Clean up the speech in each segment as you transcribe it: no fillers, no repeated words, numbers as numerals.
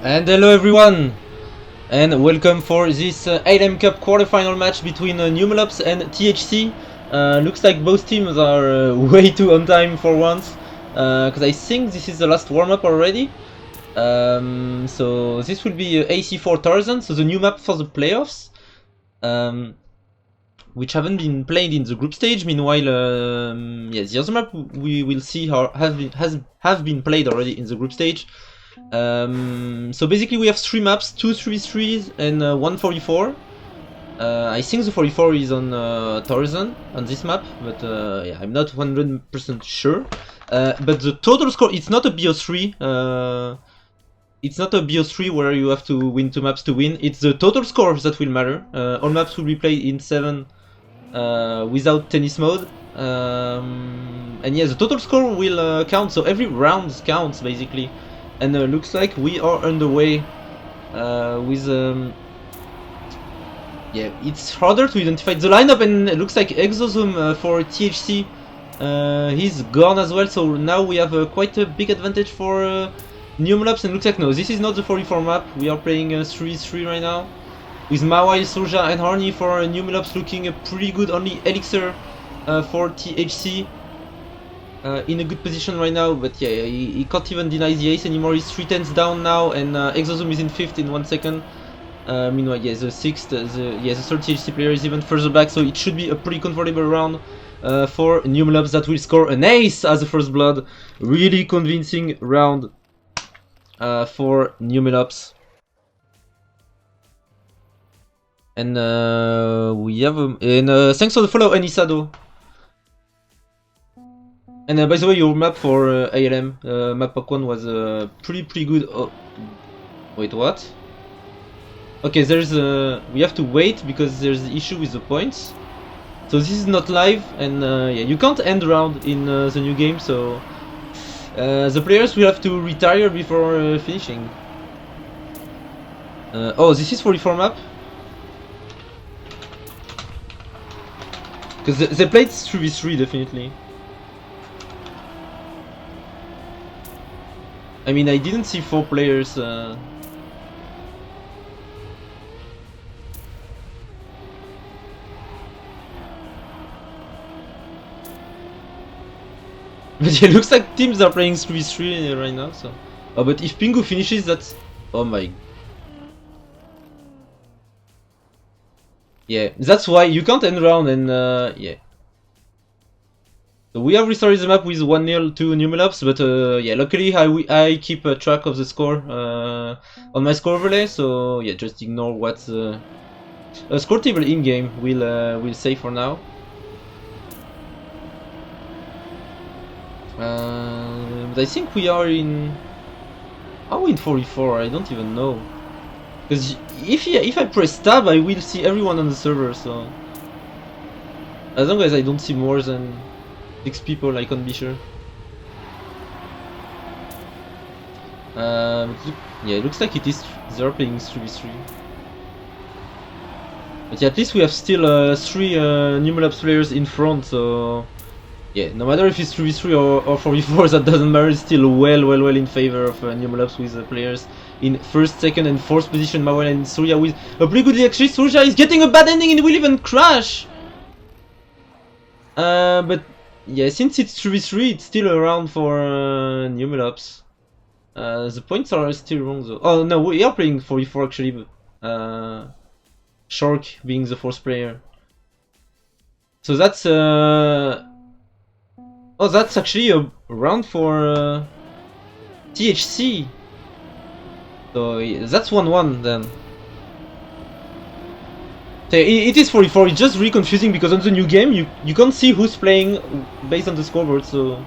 And hello everyone, and welcome for this ALM Cup quarterfinal match between Numelops and THC. Looks like both teams are way too on time for once, because I think this is the last warm-up already. So this will be AC4 Tarzan, so the new map for the playoffs, which haven't been played in the group stage. Meanwhile, yeah, the other map we will see have been played already in the group stage. So basically we have 3 maps, 2 3v3s and 1 44. I think the 44 is on Tarzan on this map, but yeah, I'm not 100% sure. But the total score, it's not a BO3. It's not a BO3 where you have to win 2 maps to win. It's the total score that will matter. All maps will be played in 7 without tennis mode. And yeah, the total score will count, so every round counts basically. And looks like we are underway with yeah, it's harder to identify the lineup, and it looks like Exosome for THC he's gone as well, so now we have quite a big advantage for Numelops. And looks like no, this is not the 44 map. We are playing 3-3 right now with Mawai, Soja and Harney for Numelops, looking pretty good. Only Elixir for THC in a good position right now, but yeah, he can't even deny the ace anymore. He's 3/10 down now, and Exosome is in 5th in 1 second. Meanwhile, yeah, the 6th, the 3rd THC player is even further back, so it should be a pretty comfortable round for Numelops that will score an ace as a first blood. Really convincing round for Numelops. And we have thanks for the follow, Anisado. And by the way, your map for ALM, map pack 1 was pretty good. Oh, wait, what? Okay, there's we have to wait because there's the issue with the points. So this is not live, and yeah, you can't end round in the new game, so the players will have to retire before finishing. Oh, this is 44 map? Because they played 3v3 definitely. I mean, I didn't see 4 players. But yeah, it looks like teams are playing 3v3 right now. So, oh, but if Pingu finishes, that's oh my. Yeah, that's why you can't end round, and yeah. So we have restarted the map with 1-0 to Numelops, but yeah, luckily I keep track of the score on my score overlay, so yeah, just ignore what the score table in-game will say for now. But I think we are in... Are we in 44? I don't even know. Because if I press tab, I will see everyone on the server, so... As long as I don't see more than 6 people, I can't be sure. Yeah, it looks like it is. They're playing 3v3. But yeah, at least we have still 3 Numelops players in front, so yeah, no matter if it's 3v3 or 4v4, that doesn't matter. It's still well in favor of Numelops with players in 1st, 2nd, and 4th position. Mawel and Surya with a pretty good lead. Actually, Surya is getting a bad ending and will even crash. But yeah, since it's 3v3, it's still around for Numelops. The points are still wrong though. Oh no, we are playing 44 actually, but Shark being the 4th player. So that's oh, that's actually a round for THC. So yeah, that's 1-1 then. It is 44, it's just really confusing because on the new game you can't see who's playing based on the scoreboard, so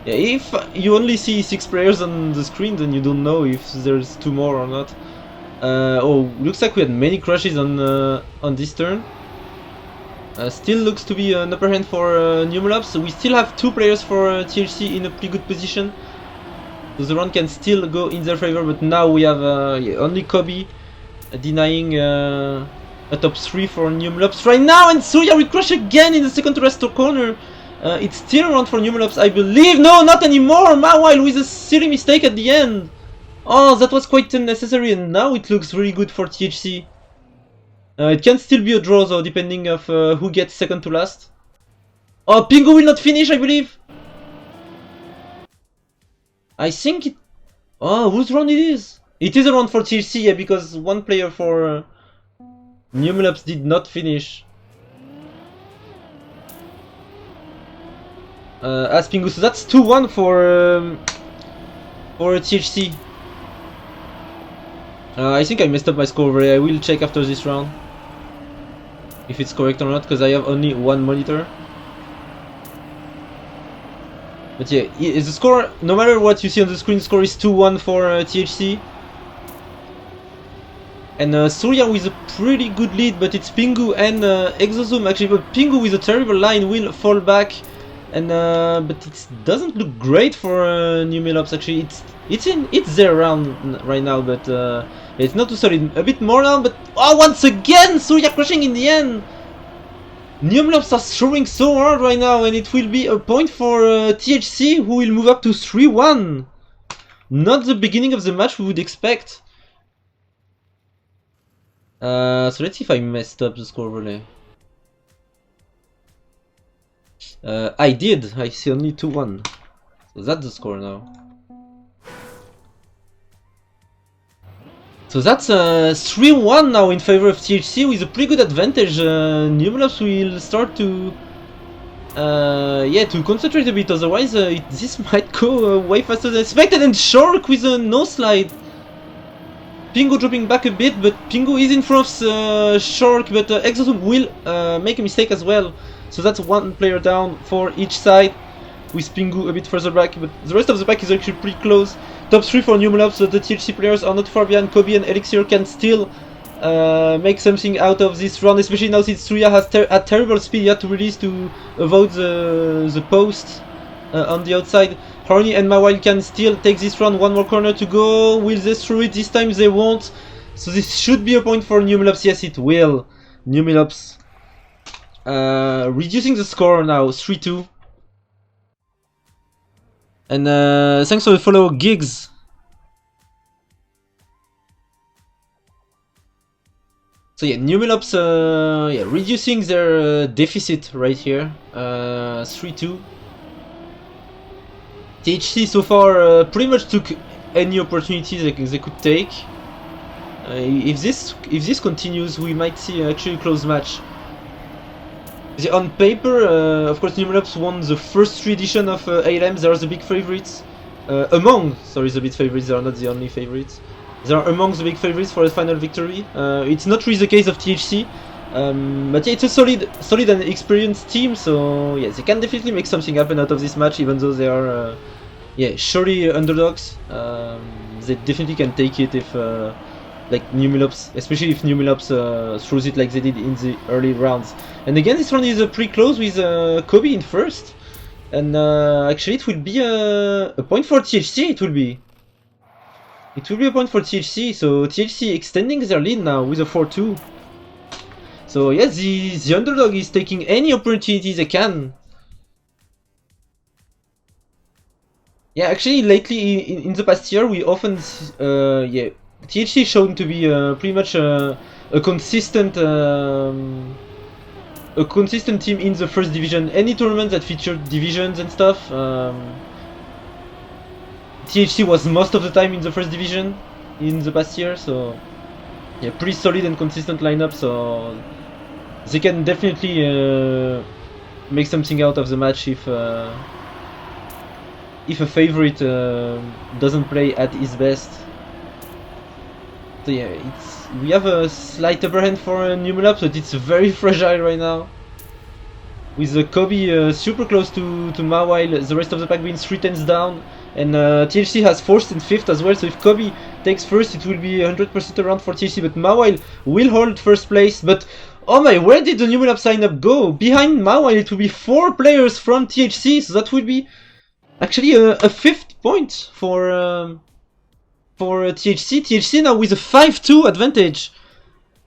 yeah, if you only see 6 players on the screen, then you don't know if there's 2 more or not. Oh, looks like we had many crashes on this turn. Still looks to be an upper hand for Numelops, so we still have 2 players for THC in a pretty good position. So the round can still go in their favor, but now we have yeah, only Kobe denying a top 3 for Numelops right now, and Surya will crash again in the second to rest corner. It's still around for Numelops, I believe. No, not anymore! Mawile with a silly mistake at the end. Oh, that was quite unnecessary, and now it looks really good for THC. It can still be a draw though, depending of who gets second to last. Oh, Pingu will not finish, I believe. I think it... Oh, whose round it is? It is a round for THC, yeah, because one player for Numelops did not finish. As Pingu, so that's 2-1 for THC. I think I messed up my score over there. I will check after this round if it's correct or not, because I have only one monitor. But yeah, the score, no matter what you see on the screen, score is 2-1 for THC. And Surya with a pretty good lead, but it's Pingu and Exozoom actually. But Pingu with a terrible line will fall back, and but it doesn't look great for Numelops actually. It's there around right now, but it's not too solid. A bit more now, but oh, once again Surya crushing in the end. Numelops are throwing so hard right now, and it will be a point for THC, who will move up to 3-1. Not the beginning of the match we would expect. So let's see if I messed up the score overlay. I did. I see only 2-1. So that's the score now. So that's 3-1 now in favor of THC with a pretty good advantage. Numelops will start to to concentrate a bit, otherwise this might go way faster than expected. And Shark with a no slide. Pingu dropping back a bit, but Pingu is in front of Shark, but Exozoom will make a mistake as well. So that's one player down for each side, with Pingu a bit further back, but the rest of the pack is actually pretty close. Top 3 for Numelops, so the THC players are not far behind. Kobe and Elixir can still make something out of this run, especially now since Surya has a terrible speed he had to release to avoid the post on the outside. Harney and Mawile can still take this run. One more corner to go. Will they throw it? This time they won't. So this should be a point for Numelops. Yes, it will. Numelops reducing the score now, 3-2. And thanks for the follow, Gigs. So yeah, Numelops reducing their deficit right here, 3-2. THC so far pretty much took any opportunities they could take. If this continues, we might see actually a close match. On paper, of course, Numelops won the first 3 editions of ALM. They are the big favorites. The big favorites. They are not the only favorites. They are among the big favorites for the final victory. It's not really the case of THC, but yeah, it's a solid and experienced team. So yeah, they can definitely make something happen out of this match, even though they are surely underdogs. They definitely can take it if like Numelops, especially if Numelops throws it like they did in the early rounds. And again, this round is pretty close with Kobe in first, and actually it will be a point for THC. It will be a point for THC. So THC extending their lead now with a 4-2. So yeah, the underdog is taking any opportunity they can. Yeah, actually lately in the past year we often THC shown to be pretty much a consistent team in the first division. Any tournament that featured divisions and stuff, THC was most of the time in the first division in the past year. So yeah, pretty solid and consistent lineup. So they can definitely make something out of the match if a favorite doesn't play at his best. So yeah, we have a slight upper hand for Numelops, but it's very fragile right now. With Kobe super close to Mawile, the rest of the pack being 3/10 down, and THC has 4th and 5th as well. So if Kobe takes first, it will be 100% around for THC, but Mawile will hold first place. But oh my, where did the Numelops lineup go? Behind Mawile, it will be 4 players from THC, so that will be actually a 5th point for THC. THC now with a 5-2 advantage.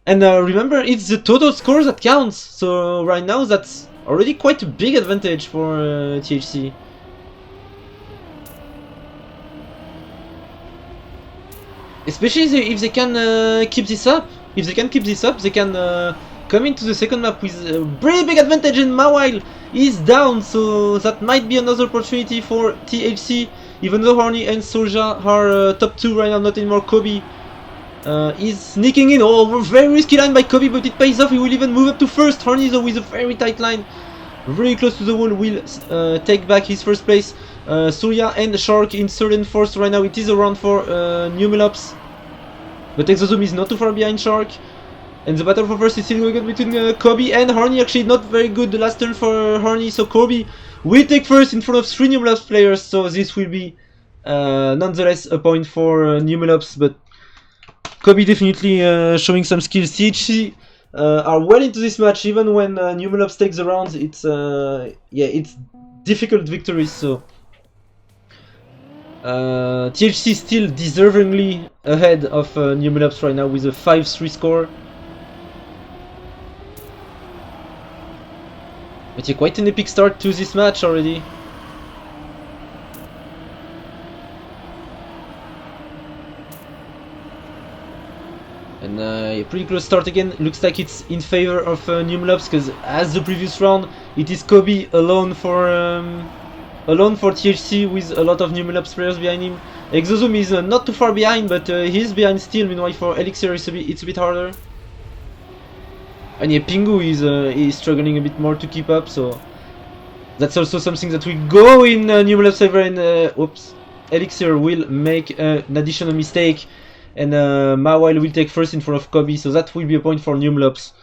And remember, it's the total score that counts. So right now that's already quite a big advantage for THC. Especially if they can keep this up. If they can keep this up, they can come into the second map with a very big advantage, and Mawile is down, so that might be another opportunity for THC. Even though Horny and Soja are top 2 right now, not anymore. Kobe is sneaking in. Oh, very risky line by Kobe, but it pays off. He will even move up to first. Horny, though, with a very tight line, very close to the wall, will take back his first place. Surya and Shark in third and fourth right now. It is a round for Numelops, but Exozoom is not too far behind Shark. And the battle for first is still going on between Kobe and Horny. Actually, not very good the last turn for Horny, so Kobe will take first in front of 3 Numelops players. So this will be nonetheless a point for Numelops, but Kobe definitely showing some skills. THC are well into this match, even when Numelops takes the rounds. It's it's difficult victories. So THC still deservingly ahead of Numelops right now with a 5-3 score. But yeah, quite an epic start to this match already. And a pretty close start again. Looks like it's in favor of Numelops, because as the previous round, it is Kobe alone for THC with a lot of Numelops players behind him. Exozoom is not too far behind, but he's behind still. Meanwhile, for Elixir, it's a bit harder. And yeah, Pingu is struggling a bit more to keep up, so that's also something that will go in Numelops favor. And oops, Elixir will make an additional mistake, and Mawile will take first in front of Kobe, so that will be a point for Numelops.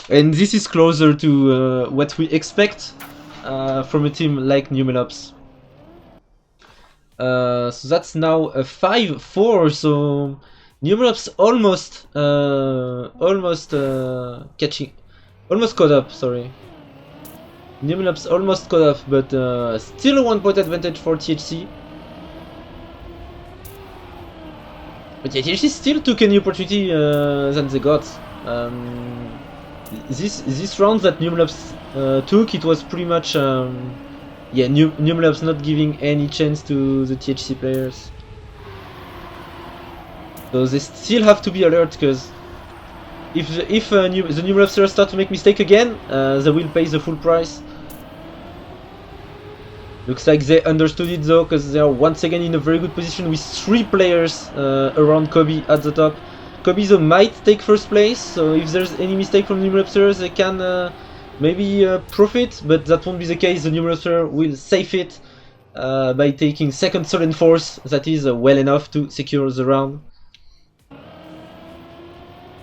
And this is closer to what we expect from a team like Numelops. So that's now a 5-4, so Numelops almost caught up, sorry. Numelops almost caught up, but still a 1 point advantage for THC. But yeah, THC still took any opportunity that they got. This round that Numelops took, it was pretty much Numelops not giving any chance to the THC players. So they still have to be alert, because if the Numelops players start to make mistake again, they will pay the full price. Looks like they understood it though, because they are once again in a very good position with 3 players around Kobe at the top. Kobe though might take first place, so if there's any mistake from Numelops players, they can maybe profit, but that won't be the case. The Numelops player will save it by taking second, third and fourth. That is well enough to secure the round.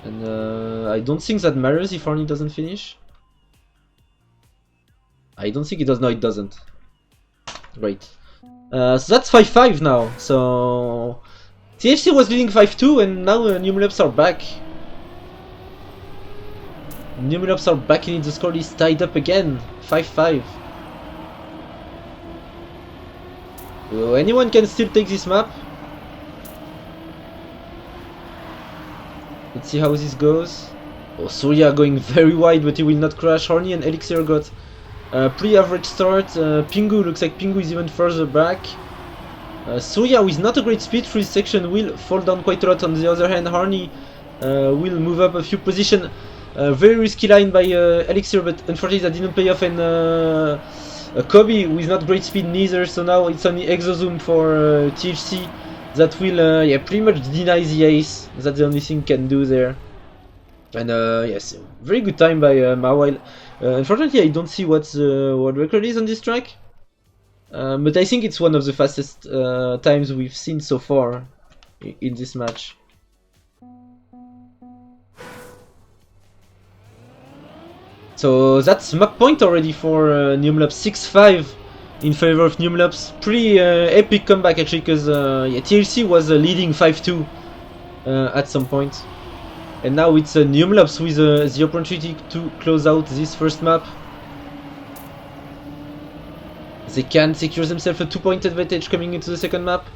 And I don't think that matters if Arnie doesn't finish. I don't think it does. No, it doesn't. Great. So that's 5-5 now. So THC was leading 5-2, and now Numelops are back. Numelops are back, and the score is tied up again, 5-5. So anyone can still take this map. Let's see how this goes. Oh, Surya going very wide, but he will not crash. Horny and Elixir got a pretty average start. Pingu, looks like Pingu is even further back. Surya, with not a great speed through this section, will fall down quite a lot. On the other hand, Horny will move up a few positions. Very risky line by Elixir, but unfortunately that didn't pay off. And Kobe with not great speed neither, so now it's only Exozoom for THC that will pretty much deny the ace. That's the only thing can do there. And yes, very good time by Mawile. Unfortunately, I don't see what the world record is on this track, but I think it's one of the fastest times we've seen so far in this match. So that's map point already for Numelops, 6-5 in favor of Numelops. Pretty epic comeback actually, because THC was leading 5-2 at some point. And now it's Numelops with the opportunity to close out this first map. They can secure themselves a 2-point advantage coming into the second map.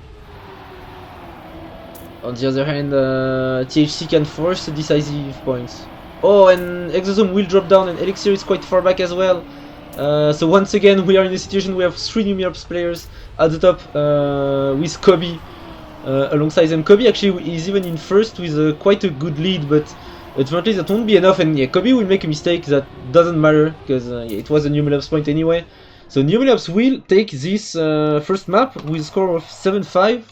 On the other hand, THC can force decisive points. Oh, and Exozoom will drop down, and Elixir is quite far back as well. So once again, we are in a situation we have 3 Numelops players at the top with Kobe alongside them. Kobe actually is even in first with quite a good lead, but unfortunately that won't be enough, and yeah, Kobe will make a mistake that doesn't matter, because yeah, it was a Numelops point anyway. So Numelops will take this first map with a score of 7-5.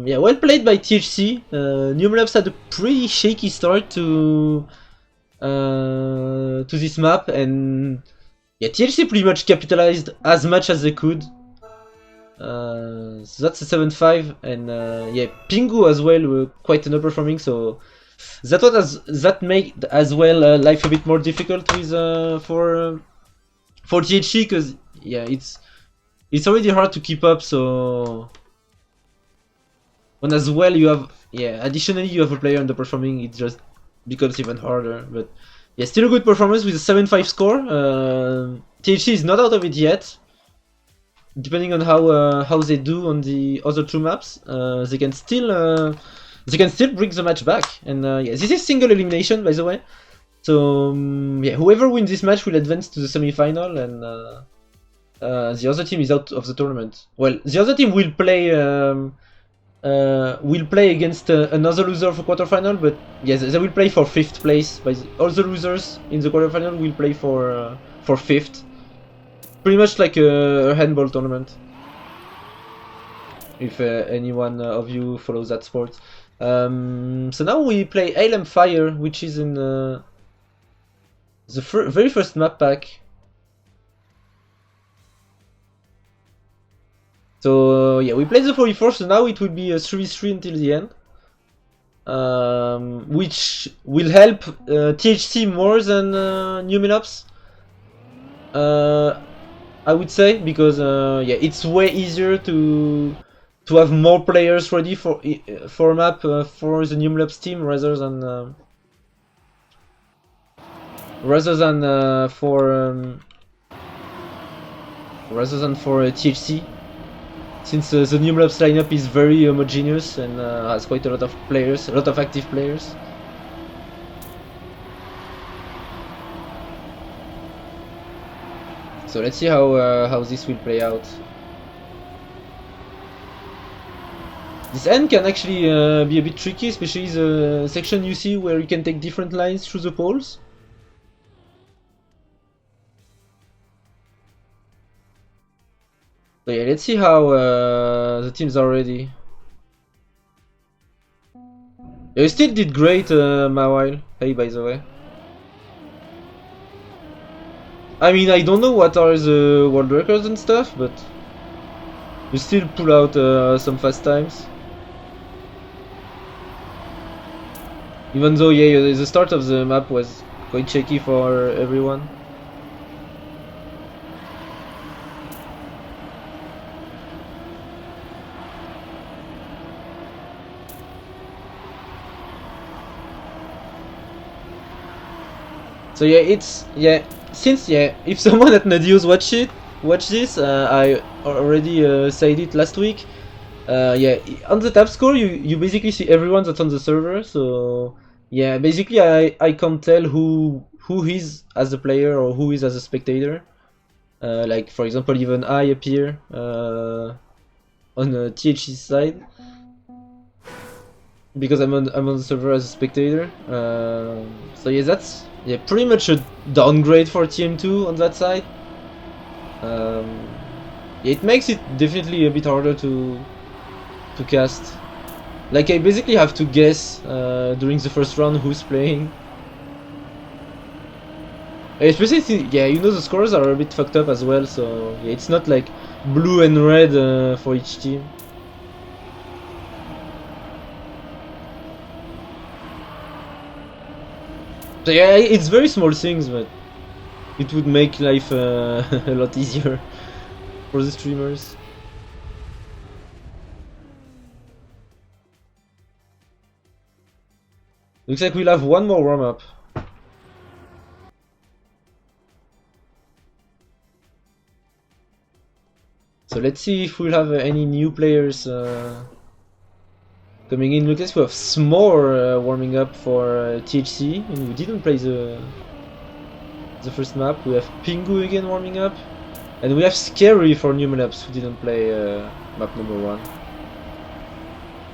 Yeah, well played by THC. Numelops had a pretty shaky start to this map, and yeah, THC pretty much capitalized as much as they could. So that's a 7-5, and yeah, Pingu as well were quite underperforming, so that made as well life a bit more difficult with for THC, because yeah, it's already hard to keep up, so when as well you have, yeah, additionally you have a player underperforming, it just becomes even harder. But yeah, still a good performance with a 7-5 score. THC is not out of it yet. Depending on how they do on the other two maps, they can still bring the match back. And yeah, this is single elimination, by the way. So yeah, whoever wins this match will advance to the semi-final, and the other team is out of the tournament. Well, the other team will play against another loser for quarterfinal, but yes, they will play for 5th place. But all the losers in the quarterfinal will play for 5th. Pretty much like a handball tournament, if anyone of you follows that sport. So now we play ALM Fire, which is in the very first map pack. So yeah, we played the 44, so now it will be a 3v3 until the end. Which will help THC more than Numelops, I would say, because yeah, it's way easier to have more players ready for a map for the Numelops team rather than for THC, since the Numelops lineup is very homogeneous and has quite a lot of players, a lot of active players. So let's see how this will play out. This end can actually be a bit tricky, especially the section you see where you can take different lines through the poles. So yeah, let's see how the teams are ready. You still did great, Mawile. Hey, by the way. I mean, I don't know what are the world records and stuff, but you still pull out some fast times. Even though, yeah, the start of the map was quite shaky for everyone. So yeah, since if someone at Nadios watch this, I already said it last week. Yeah, on the tab score you basically see everyone that's on the server. So yeah, basically I can't tell who is as a player or who is as a spectator. Like for example, even I appear on the THC side because I'm on the server as a spectator. So yeah, that's pretty much a downgrade for TM2 on that side. It makes it definitely a bit harder to cast. Like I basically have to guess during the first round who's playing. Especially, yeah, you know the scores are a bit fucked up as well, so yeah, it's not like blue and red for each team. So yeah, it's very small things, but it would make life a lot easier for the streamers. Looks like we'll have one more warm-up. So let's see if we'll have any new players coming in. Looks like we have S'more warming up for THC, and we didn't play the first map. We have Pingu again warming up, and we have Scary for Numelops, who didn't play map number 1.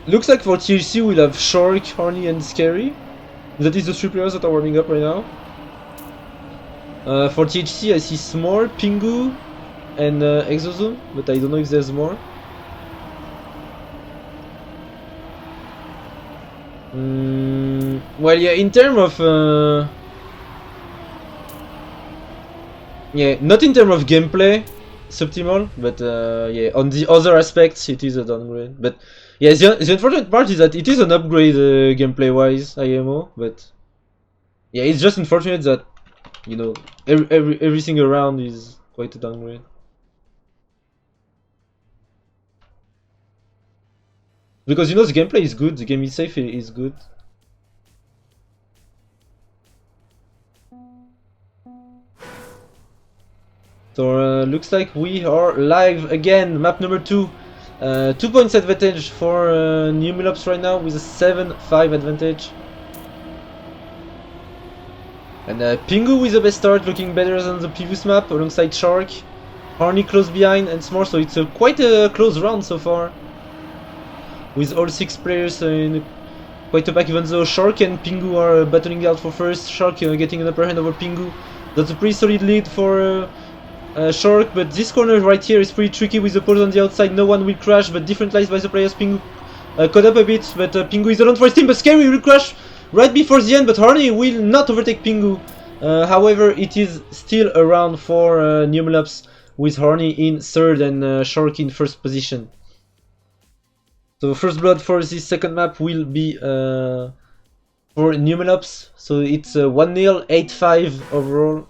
Looks like for THC we'll have Shark, Horny and Scary. That is the 3 players that are warming up right now. For THC I see S'more, Pingu and Exozoom, but I don't know if there's more. Well, yeah, in terms of yeah, not in terms of gameplay, suboptimal, but yeah, on the other aspects it is a downgrade. But yeah, the unfortunate part is that it is an upgrade gameplay-wise, IMO, but yeah, it's just unfortunate that, you know, everything around is quite a downgrade. Because, you know, the gameplay is good, the game itself is good. So looks like we are live again, map number 2. 2 points advantage for Numelops right now with a 7-5 advantage. And Pingu with the best start, looking better than the previous map, alongside Shark. Horny close behind and S'more, so it's quite a close round so far. With all 6 players in quite a pack, even though Shark and Pingu are battling out for first. Shark getting an upper hand over Pingu. That's a pretty solid lead for Shark, but this corner right here is pretty tricky with the poles on the outside. No one will crash, but different lies by the players. Pingu caught up a bit, but Pingu is alone for his team, but Scary will crash right before the end, but Horny will not overtake Pingu. However, it is still a round for Numelops, with Horny in 3rd and Shark in 1st position. So first blood for this second map will be for Numelops, so it's 1-0, 8-5 overall.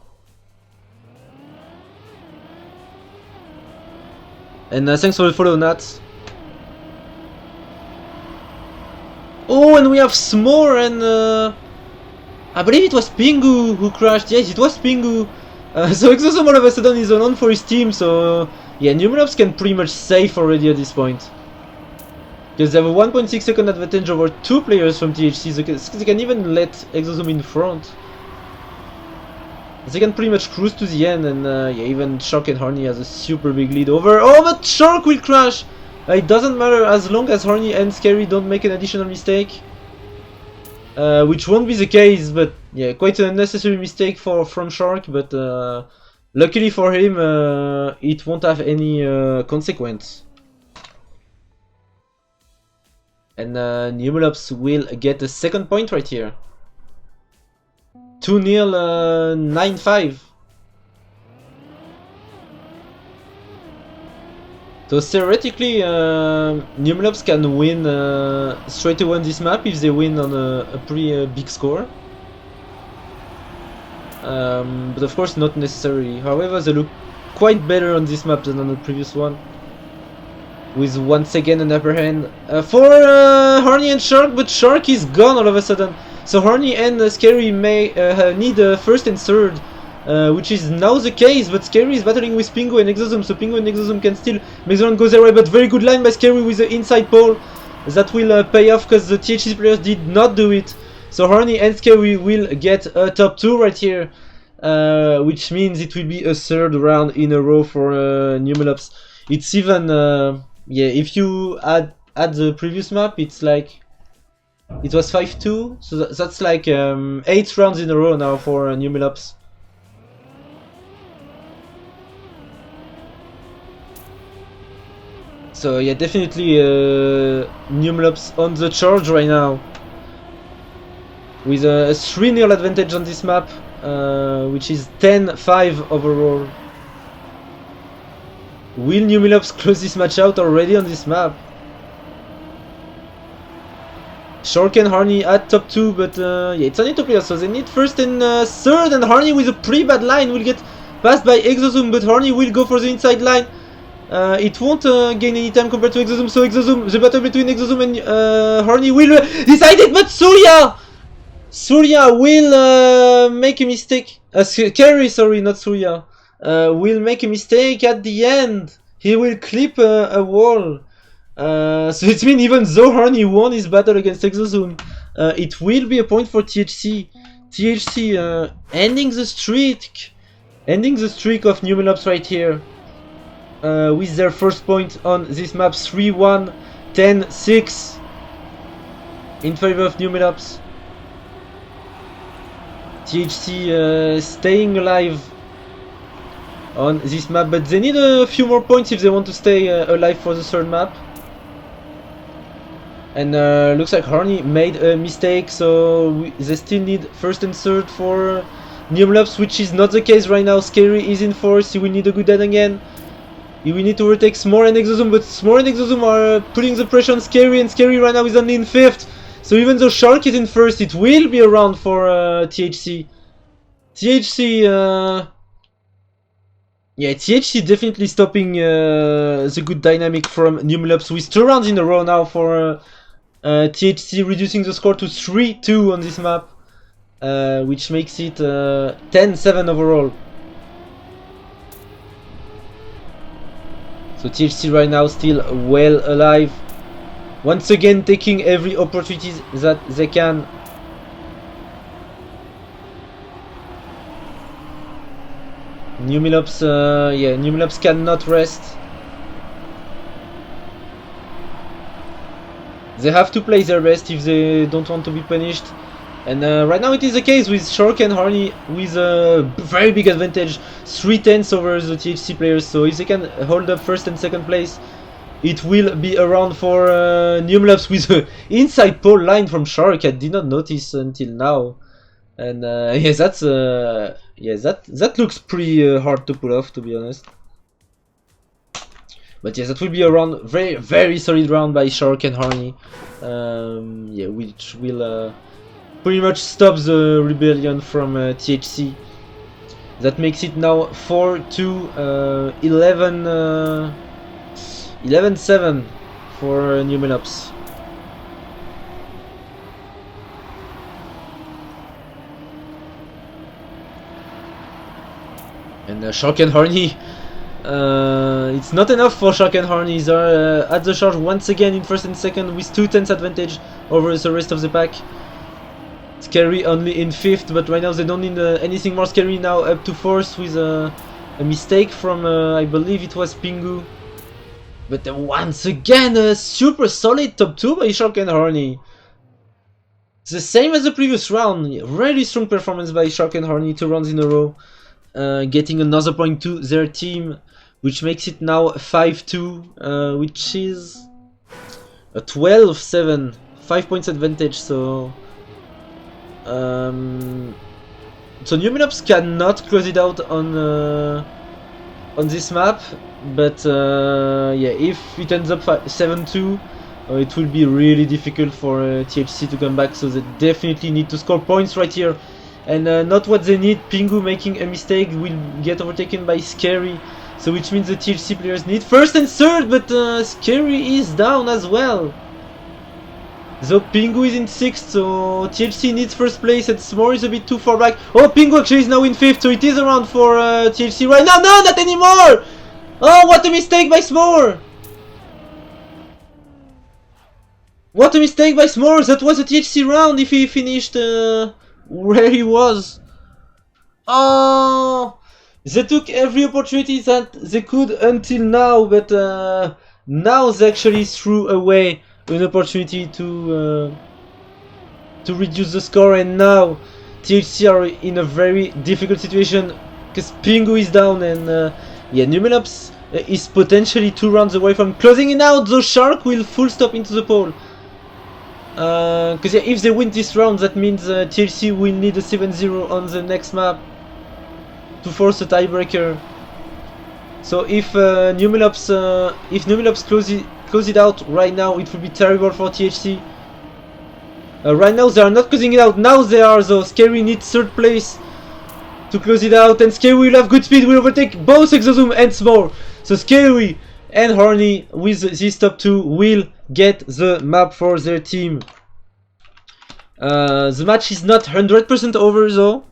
And thanks for the follow, Nat. Oh, and we have S'more and I believe it was Pingu who crashed. Yes, it was Pingu. So Exozoom all of a sudden is alone for his team, so yeah, Numelops can pretty much save already at this point. Because they have a 1.6 second advantage over 2 players from THC, so they can even let Exozoom in front. They can pretty much cruise to the end, and yeah, even Shark and Horny has a super big lead over. Oh, but Shark will crash! It doesn't matter as long as Horny and Scary don't make an additional mistake. Which won't be the case, but yeah, quite an unnecessary mistake from Shark, but luckily for him, it won't have any consequence. And Numelops will get a second point right here. 2-0, 9-5. So theoretically, Numelops can win straight away on this map if they win on a pretty big score. But of course not necessarily. However, they look quite better on this map than on the previous one. With once again an upper hand for Horny and Shark, but Shark is gone all of a sudden. So Horny and Scary may need 1st and 3rd, which is now the case, but Scary is battling with Pingu and Exozoom, so Pingu and Exozoom can still make the round go their way, but very good line by Scary with the inside pole. That will pay off because the THC players did not do it. So Horny and Scary will get a top 2 right here, which means it will be a 3rd round in a row for Numelops. It's even, yeah, if you add the previous map, it's like, it was 5-2, so that's like 8 rounds in a row now for Numelops. So yeah, definitely Numelops on the charge right now. With a 3-0 advantage on this map, which is 10-5 overall. Will Numelops close this match out already on this map? Shark and Horny at top 2, but yeah, it's only 2 players, so they need 1st and 3rd, and Horny with a pretty bad line will get passed by Exozoom, but Horny will go for the inside line. It won't gain any time compared to Exozoom, so Exozoom, the battle between Exozoom and Horny will decide it, but Surya will make a mistake. Scary, sorry, not Surya. Will make a mistake at the end. He will clip a wall. So it means even though Horny won his battle against Exozoom, it will be a point for THC. THC ending the streak of Numelops right here, with their first point on this map. 3-1, 10-6. in favor of Numelops. THC staying alive on this map, but they need a few more points if they want to stay alive for the third map. And looks like Horny made a mistake, so they still need first and third for Numelops, which is not the case right now. Scary is in fourth, he will need a good dead again. He will need to overtake S'more and Exosum, but S'more and Exosum are putting the pressure on Scary, and Scary right now is only in fifth. So even though Shark is in first, it will be around for THC. Yeah, THC definitely stopping the good dynamic from Numelops with 2 rounds in a row now for THC, reducing the score to 3-2 on this map, which makes it 10-7 overall. So THC right now still well alive. Once again taking every opportunity that they can. Numelops, yeah, Numelops cannot rest. They have to play their best if they don't want to be punished. And right now it is the case with Shark and Horny with a very big advantage, 3/10 over the THC players. So if they can hold up first and second place, it will be around for Numelops with an inside pole line from Shark. I did not notice until now. And yeah, that's yeah, that looks pretty hard to pull off, to be honest. But yeah, that will be a round, very solid round by Shark and Horny. Yeah, which will pretty much stop the rebellion from THC. That makes it now 4-2, 11-7 for Numelops. And Shark and Horny, it's not enough for Shark and Horny. They are at the charge once again in first and second with 2/10 advantage over the rest of the pack. Scary only in fifth, but right now they don't need anything more. Scary now up to fourth with a mistake from I believe it was Pingu. But once again a super solid top 2 by Shark and Horny. The same as the previous round. Really strong performance by Shark and Horny, 2 rounds in a row. Getting another point to their team, which makes it now 5-2, which is a 12-7, 5 points advantage. So Numelops cannot close it out on this map, but yeah, if it ends up 7-2, it will be really difficult for THC to come back. So they definitely need to score points right here. And not what they need. Pingu making a mistake will get overtaken by Scary, so which means the THC players need first and third, but Scary is down as well. So Pingu is in 6th, so THC needs first place and S'more is a bit too far back. Oh, Pingu actually is now in 5th, so it is around for THC right now. No, not anymore! Oh, what a mistake by S'more! What a mistake by S'more! That was a THC round if he finished where he was. Oh, they took every opportunity that they could until now, but now they actually threw away an opportunity to reduce the score, and now THC are in a very difficult situation because Pingu is down, and yeah, Numelops is potentially 2 rounds away from closing it out. The Shark will full stop into the pole. Because yeah, if they win this round, that means THC will need a 7-0 on the next map to force a tiebreaker. So if Numelops close it out right now, it will be terrible for THC. Right now they are not closing it out. Now they are, though. Scary needs 3rd place to close it out, and Scary will have good speed, will overtake both Exosum and S'more. So Scary and Horny with this top 2 will get the map for their team. The match is not 100% over though,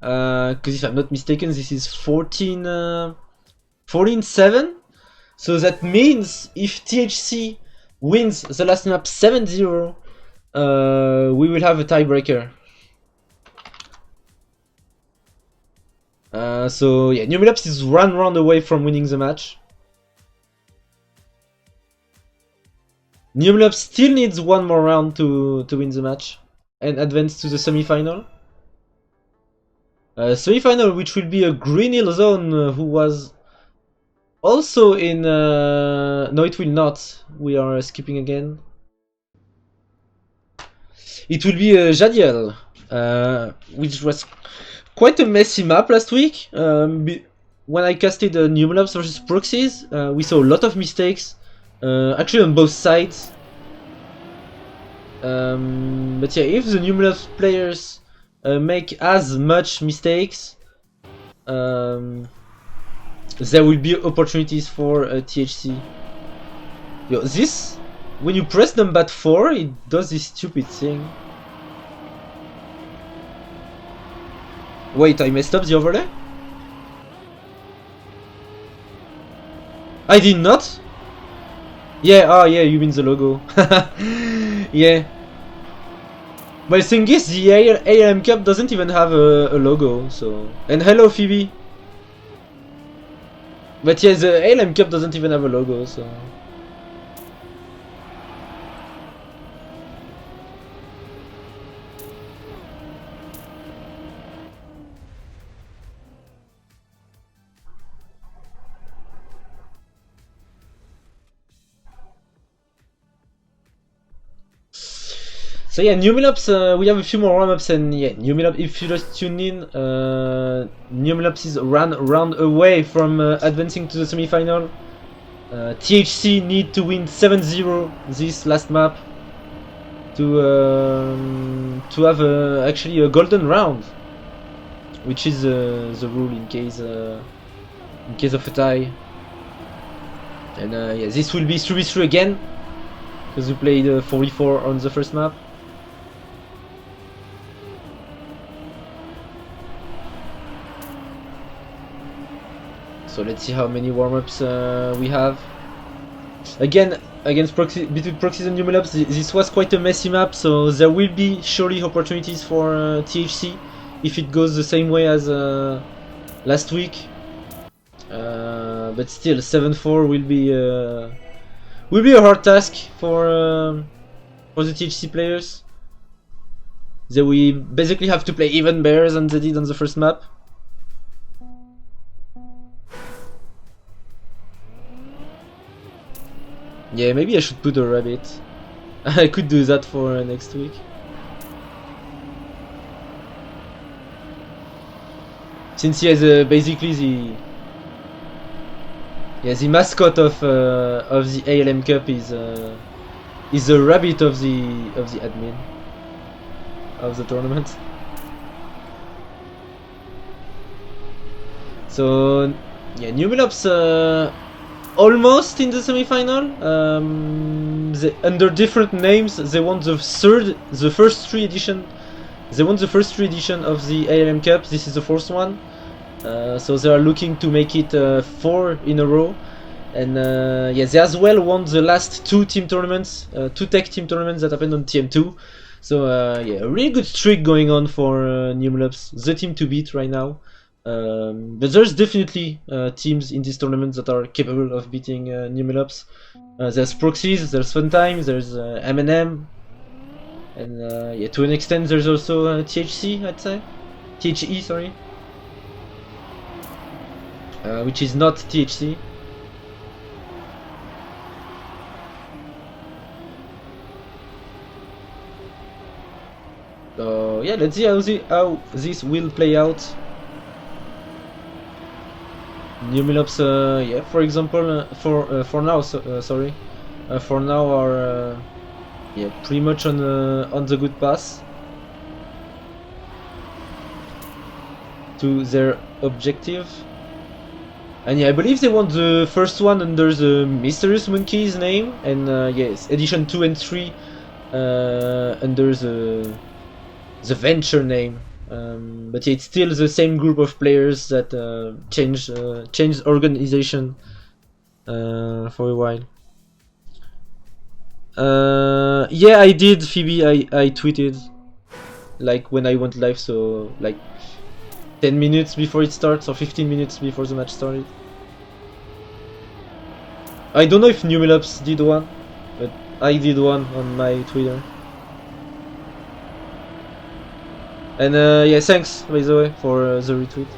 because if I'm not mistaken, this is 14-7. So that means if THC wins the last map 7-0, we will have a tiebreaker. So yeah, Numelops is 1 round away from winning the match. Numelops still needs one more round to win the match and advance to the semi-final. Semi-final, which will be a Green Hill Zone, who was also in... no, it will not. We are skipping again. It will be Jadiel, which was quite a messy map last week. When I casted Numelops versus Proxies, we saw a lot of mistakes, actually on both sides. But yeah, if the Numelops players make as much mistakes, there will be opportunities for THC. Yo, this, when you press number 4, it does this stupid thing. Wait, I messed up the overlay? I did not? Yeah, oh yeah, you mean the logo. Yeah. But the thing is, the ALM Cup doesn't even have a logo, so... And hello, Phoebe! But yeah, the ALM Cup doesn't even have a logo, so... So yeah, Numelops, we have a few more warm-ups, and yeah, Numelops, if you just tune in, Numelops is round away from advancing to the semi-final. THC need to win 7-0 this last map to have actually a golden round, which is the rule in case of a tie. And yeah, this will be 3v3 again, because we played 4v4 on the first map. So let's see how many warm-ups we have. Again, against between Proxies and Numelops, this was quite a messy map, so there will be surely opportunities for THC if it goes the same way as last week. But still, 7-4 will be a hard task for the THC players. They will basically have to play even better than they did on the first map. Yeah, maybe I should put a rabbit. I could do that for next week. Since he has basically the mascot of the ALM Cup is the rabbit of the admin of the tournament. So yeah, Numelops almost in the semi-final. Under different names, they won the first three edition. They won the first three edition of the ALM Cup. This is the fourth one. So they are looking to make it 4 in a row. And yeah, they as well won the last two team tournaments, two tech team tournaments that happened on TM2. So yeah, a really good streak going on for Numelops, the team to beat right now. But there's definitely teams in this tournament that are capable of beating Numelops. There's Proxies, there's Funtime, there's M&M, and yeah, to an extent there's also THC, I'd say. THE, sorry. Which is not THC. So yeah, let's see how this will play out. Numelops, yeah, for example, for now, sorry, for now are yeah, pretty much on the good path to their objective. And yeah, I believe they won the first one under the Mysterious Monkey's name, and yes, edition 2 and 3 under the Venture name. But yeah, it's still the same group of players that changed organization for a while. Yeah, I did, Phoebe. I tweeted like when I went live, so like 10 minutes before it starts, or 15 minutes before the match started. I don't know if Numelops did one, but I did one on my Twitter. And yeah, thanks by the way for the retweet.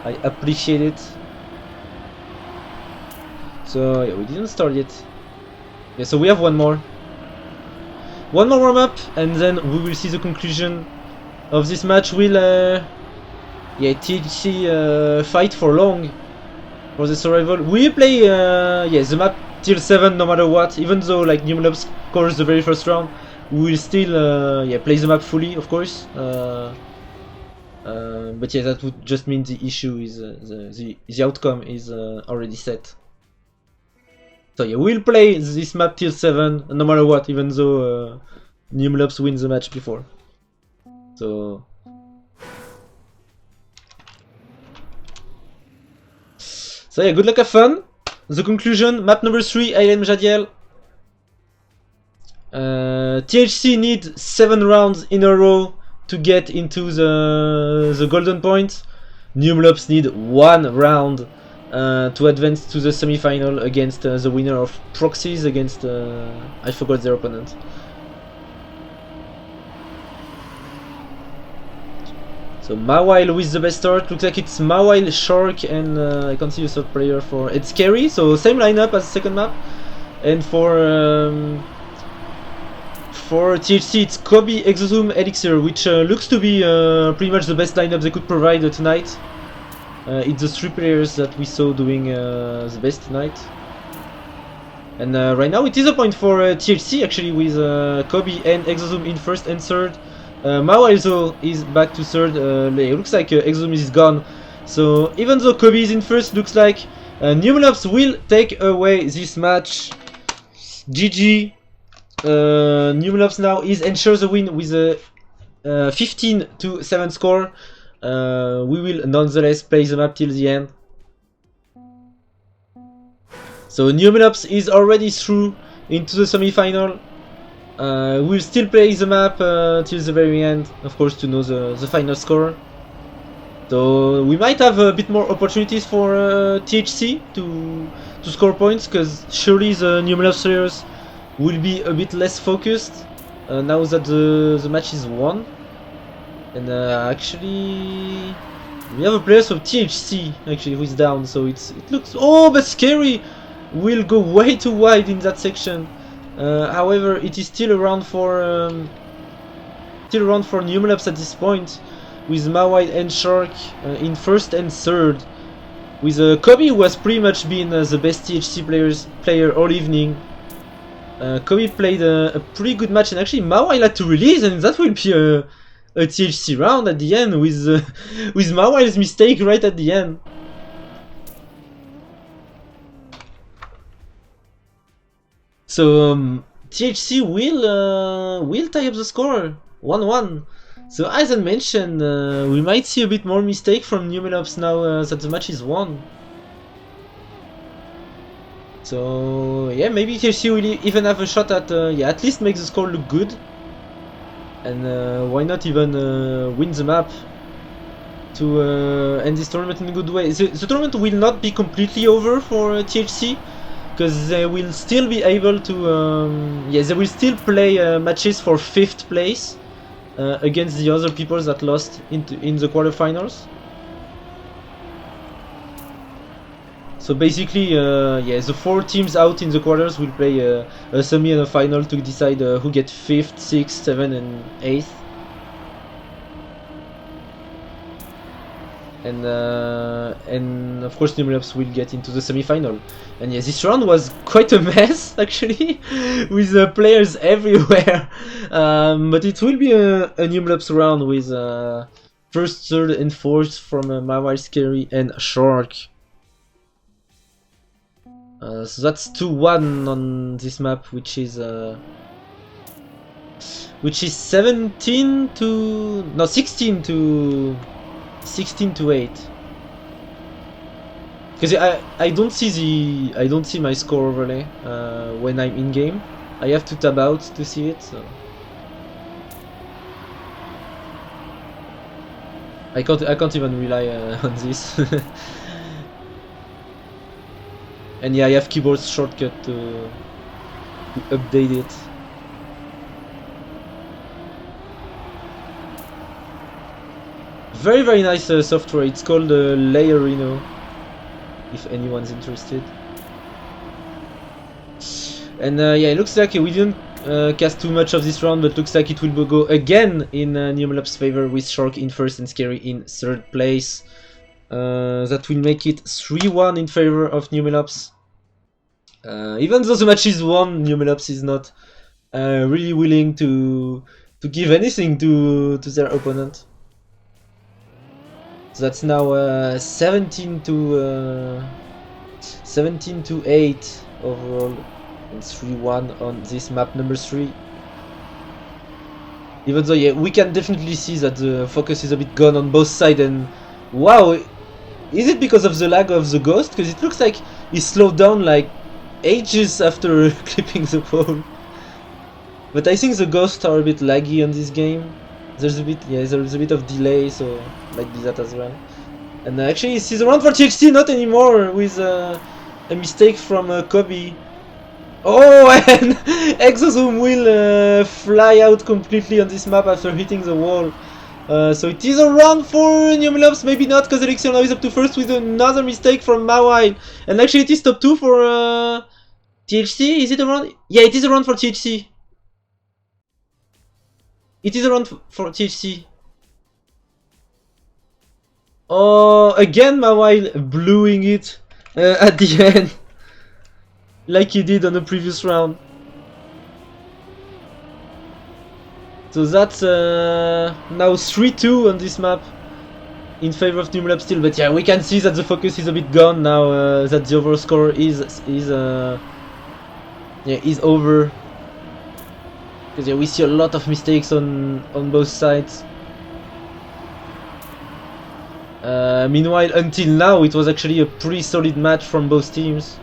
I appreciate it. So yeah, we didn't start yet. Yeah, so we have one more warm up, and then we will see the conclusion of this match. Will yeah, THC fight for long for the survival. We play yeah, the map till 7 no matter what, even though like Numelops scores the very first round. We will still yeah, play the map fully, of course. But yeah, that would just mean the issue is the outcome is already set. So yeah, we'll play this map till 7 no matter what, even though Numelops wins the match before. So yeah, good luck, have fun. The conclusion, map number 3, ALM Jadiel. THC need 7 rounds in a row to get into the golden point. Numelops need 1 round to advance to the semi-final against the winner of Proxies against I forgot their opponent. So Mawile with the best start. Looks like it's Mawile, Shark, and I can't see a third player for. It's Scary. So same lineup as the second map. And for THC, it's Kobe, Exozoom, Elixir, which looks to be pretty much the best lineup they could provide tonight. It's the 3 players that we saw doing the best tonight. And right now it is a point for THC actually, with Kobe and Exozoom in first and third. Mawile though is back to third. It looks like Exozoom is gone. So even though Kobe is in first, looks like Numelops will take away this match. GG. Numelops now is ensures the win with a 15-7 score. We will nonetheless play the map till the end. So Numelops is already through into the semi-final. We'll still play the map till the very end, of course, to know the final score. So we might have a bit more opportunities for THC to score points, because surely the Numelops players will be a bit less focused now that the match is won. And actually we have a player of THC actually who is down, so it looks, oh, but Scary will go way too wide in that section. However, it is still around for Numelops at this point, with Mawile and Shark in first and third, with Kobe, who has pretty much been the best THC player all evening. Kobe played a pretty good match, and actually Mawile had to release, and that will be a THC round at the end, with Mawile's mistake right at the end. So THC will tie up the score 1-1. So as I mentioned, we might see a bit more mistake from Numelops now that the match is won. So yeah, maybe THC will even have a shot at yeah, at least make the score look good. And why not even win the map to end this tournament in a good way. The tournament will not be completely over for THC, because they will still be able to yeah, they will still play matches for 5th place against the other people that lost in the quarterfinals. So basically, yeah, the 4 teams out in the quarters will play a semi and a final to decide who gets 5th, 6th, 7th, and 8th. And of course Numelops will get into the semi-final. And yeah, this round was quite a mess actually, with players everywhere. But it will be a Numelops round with 1st, 3rd, and 4th from Mawile, Scary, and Shark. So that's 2-1 on this map, which is 16 to 8. Because I don't see my score overlay when I'm in game. I have to tab out to see it. So I can't even rely on this. And yeah, I have keyboard shortcut to update it. Very very nice software. It's called Layerino, if anyone's interested. And yeah, it looks like we didn't cast too much of this round, but looks like it will go again in Numelops' favor, with Shark in first and Scary in third place. That will make it 3-1 in favor of Numelops. Even though the match is won, Numelops is not really willing to give anything to their opponent. So that's now 17 to 8 overall, and 3-1 on this map number 3. Even though, yeah, we can definitely see that the focus is a bit gone on both sides, and wow, is it because of the lag of the ghost? Because it looks like he slowed down like ages after clipping the pole. But I think the ghosts are a bit laggy on this game. There's a bit of delay, so might be that as well. And actually, this is a round for THC, not anymore, with a mistake from Kobe. Oh, and Exozoom will fly out completely on this map after hitting the wall. So it is a round for Numelops, maybe not, because Elixir now is up to first with another mistake from Mawile. And actually it is top 2 for THC. Is it a round? Yeah, it is a round for THC. It is a round for THC. Oh, again Mawile bluing it at the end, like he did on the previous round. So that's now 3-2 on this map in favor of Numelops still, but yeah, we can see that the focus is a bit gone now that the overall score is over. Because yeah, we see a lot of mistakes on both sides. Meanwhile, until now, it was actually a pretty solid match from both teams.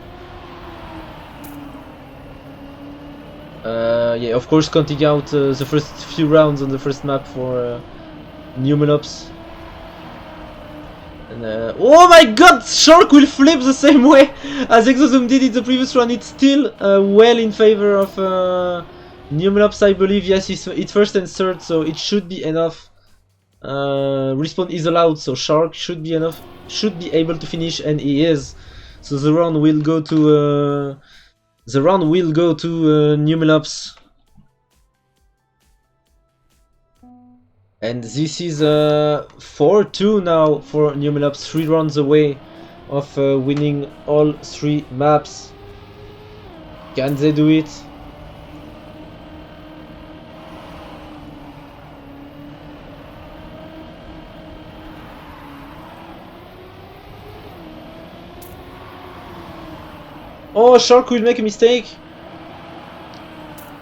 Yeah, of course, counting out the first few rounds on the first map for Numelops. And oh my god, Shark will flip the same way as Exozoom did in the previous round. It's still well in favor of Numelops, I believe. Yes, it's first and third, so it should be enough. Respawn is allowed, so Shark should be able to finish, and he is. So the round will go to Numelops. And this is 4-2 now for Numelops, 3 rounds away of winning all 3 maps. Can they do it? Oh, Shark will make a mistake.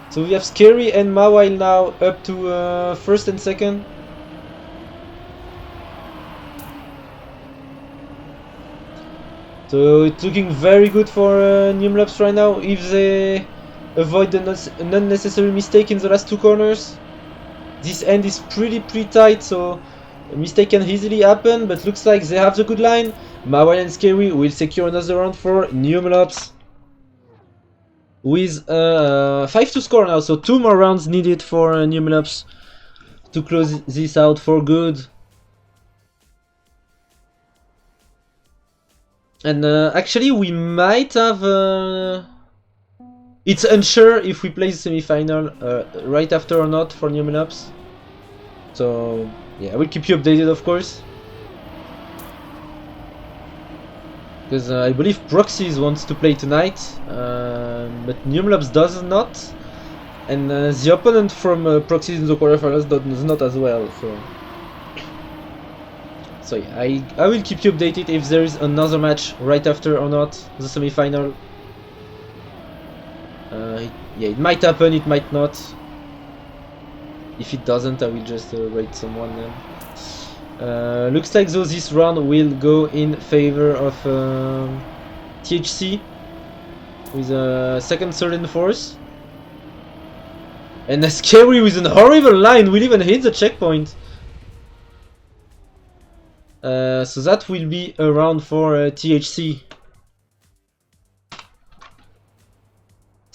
So we have Scary and Mawile now up to first and second. So it's looking very good for Numelops right now, if they avoid an unnecessary mistake in the last 2 corners. This end is pretty tight, so a mistake can easily happen, but looks like they have the good line. Mawile and Scary will secure another round for Numelops, with 5 to score now, so 2 more rounds needed for Numelops to close this out for good. And actually we might have... it's unsure if we play the semi-final right after or not for Numelops. So yeah, I will keep you updated, of course. Because I believe Proxies wants to play tonight, but Numelops does not, and the opponent from Proxies in the quarterfinals does not as well. So yeah, I will keep you updated if there is another match right after or not the semi-final. Yeah, it might happen, it might not. If it doesn't, I will just rate someone then. Looks like though this round will go in favor of THC with a second, third, and fourth. And a Scary with a horrible line will even hit the checkpoint. So that will be a round for THC.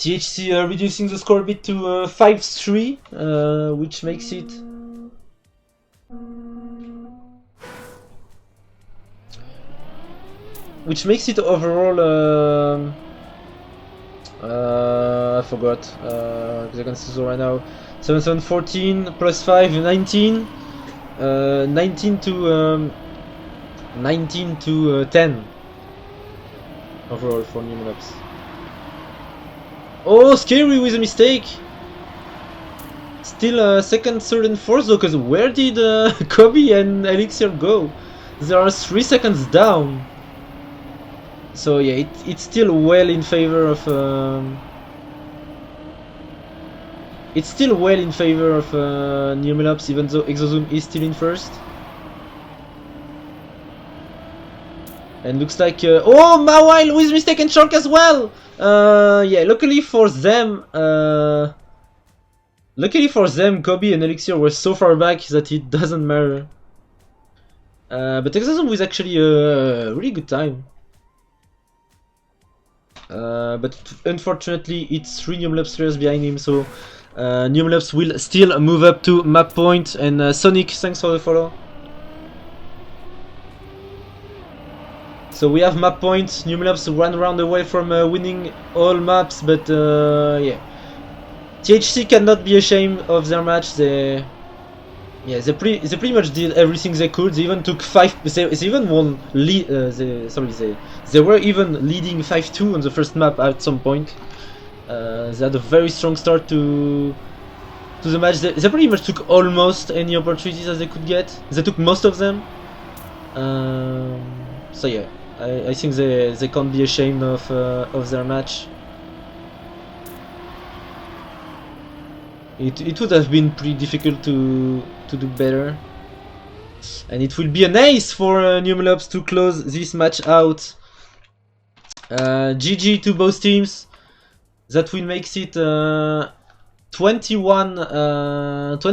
THC reducing the score a bit to 5-3, which makes it overall. I forgot. Because I can see so right now. 7, 14 plus 5, 19. 19 to 10 overall for Numelops. Oh, scary with a mistake. Still second, third, and fourth though. Because where did Kobe and Elixir go? They are 3 seconds down. So yeah, it's still well in favor of. It's still well in favor of Numelops, even though Exozoom is still in first. And looks like oh, Mawile with mistaken shark as well. Yeah, luckily for them, Kobe and Elixir were so far back that it doesn't matter. But Exozoom was actually a really good time. But unfortunately, it's 3 Numelops players behind him, so Numelops will still move up to map point. And Sonic, thanks for the follow. So we have map point. Numelops 1 round away from winning all maps, but yeah, THC cannot be ashamed of their match. They pretty much did everything they could. They even took 5. They even won. They were even leading 5-2 on the first map at some point. They had a very strong start to the match. They pretty much took almost any opportunities as they could get. They took most of them. So yeah, I think they can't be ashamed of their match. It would have been pretty difficult to do better, and it will be an ace for Numelops to close this match out. GG to both teams. That will make it 21